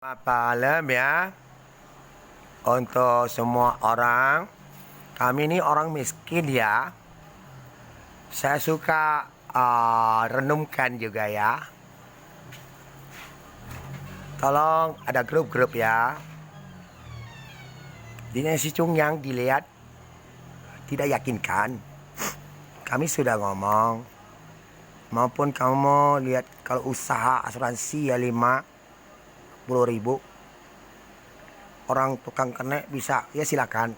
Selamat malam ya untuk semua orang. Kami ini orang miskin ya. Saya suka renungkan juga ya. Tolong ada grup-grup ya. Dinasti Cungyang dilihat tidak yakinkan. Kami sudah ngomong. Maupun kamu lihat kalau usaha asuransi ya 50.000 orang tukang kena bisa ya silakan.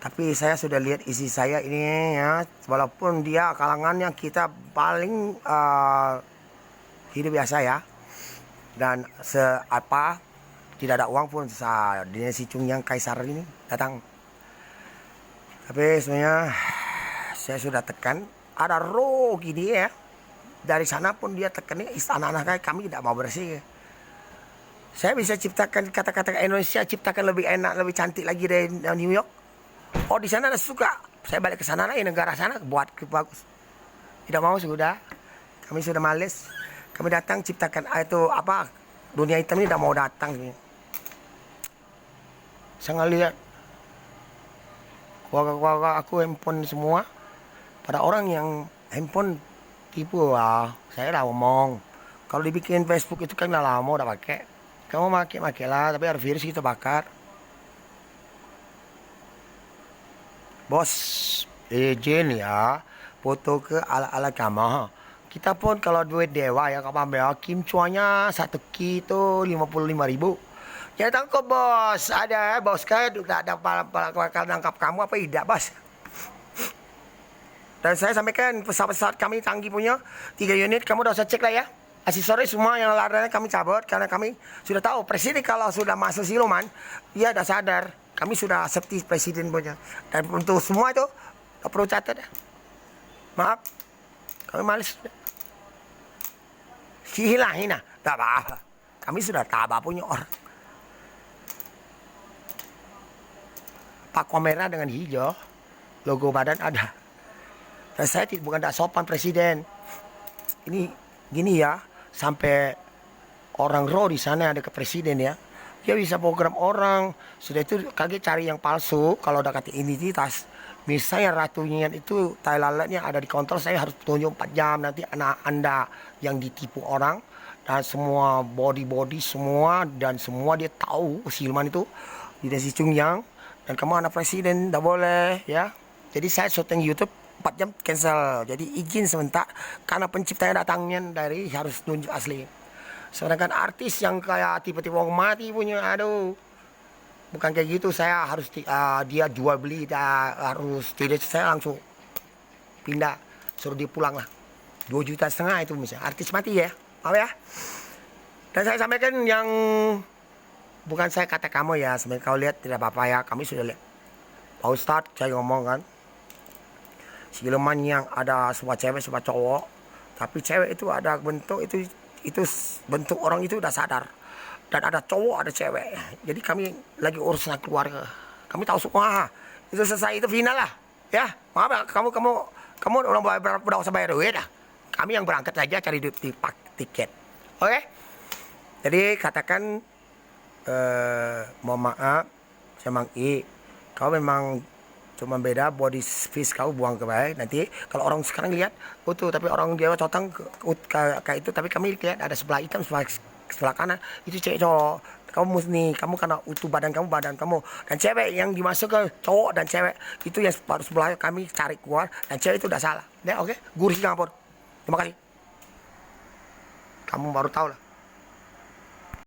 Tapi saya sudah lihat isi saya ini ya, walaupun dia kalangan yang kita paling hidup biasa ya, dan seapa tidak ada uang pun dinasti Cungyang Kaisar ini datang. Tapi sebenarnya saya sudah tekan ada roh gini ya, dari sana pun dia tekan anak-anak kami tidak mau bersih. Saya bisa ciptakan kata-kata Indonesia, ciptakan lebih enak, lebih cantik lagi dari New York. Oh, di sana ada suka. Saya balik ke sana lagi, negara sana buat bagus. Tidak mau sudah. Kami sudah males. Kami datang ciptakan itu apa? Dunia hitam ini tidak mau datang. Saya lihat keluarga aku handphone semua. Pada orang yang handphone tipu saya dah ngomong. Kalau dibikin Facebook itu kan lama udah pakai. Kamu pakai lah, tapi harus virus kita bakar. Bos, izin ya, foto ke ala-ala kamu. Kita pun kalau duit dewa ya, kamu ambil Kim cuanya 1 ki itu 55.000. Jangan tangkap bos, ada bos kan, tidak ada bakal nangkap kamu apa tidak bos. Dan saya sampaikan pesawat-pesawat kami canggih punya 3 unit, kamu udah usah cek lah ya. Aksesoris semua yang larangan kami cabut karena kami sudah tahu presiden kalau sudah masuk siluman, dia sudah sadar. Kami sudah safety presiden punya. Dan untuk semua itu tak perlu catat. Maaf, kami malas. Hilang, tak apa. Kami sudah tabah punya orang. Paku merah dengan hijau, logo badan ada. Dan saya bukan tak sopan presiden. Ini gini ya, sampai orang roh di sana ada ke presiden ya. Dia bisa program orang. Sudah itu kaget cari yang palsu. Kalau udah kata identitas, misalnya ratunya itu tai lalatnya ada di kontrol, saya harus tunjuk 4 jam. Nanti anak anda yang ditipu orang dan semua body semua dan semua dia tahu siluman itu dinasti Cungyang. Dan kamu anak presiden, tidak boleh ya. Jadi saya syuting YouTube 4 jam cancel. Jadi izin sebentar karena penciptanya datangnya dari harus tunjuk asli. Sedangkan artis yang kayak tiba-tiba mati punya, aduh, bukan kayak gitu. Saya harus dia jual beli, harus tidak, saya langsung pindah, suruh dia pulang lah. 2,5 juta itu misalnya artis mati ya, maaf ya. Dan saya sampaikan yang bukan saya kata kamu ya, sebenarnya kau lihat tidak apa-apa ya, kami sudah lihat. Pak Ustadz saya ngomong kan, siluman yang ada sebuah cewek sebuah cowok, tapi cewek itu ada bentuk itu bentuk orang itu udah sadar, dan ada cowok ada cewek. Jadi kami lagi urusan keluarga, kami tahu semua itu selesai, itu final lah ya. Maaf ya, kamu orang udah usah bayar duit dah. Kami yang berangkat saja cari tiket, oke? Jadi katakan mohon maaf saya Mang I, kau memang cuma beda body fish kau buang ke bawah. Nanti kalau orang sekarang lihat utuh, tapi orang Jawa cotang kayak itu, tapi kami lihat ada sebelah hitam sebelah kanan itu cewek cowok. Kamu mesti, kamu karena utuh badan kamu dan cewek yang dimasuk ke cowok dan cewek itu yang baru sebelah kami cari keluar, dan cewek itu udah salah ya. Oke, gurih Singapura. Terima kasih, kamu baru tahu lah.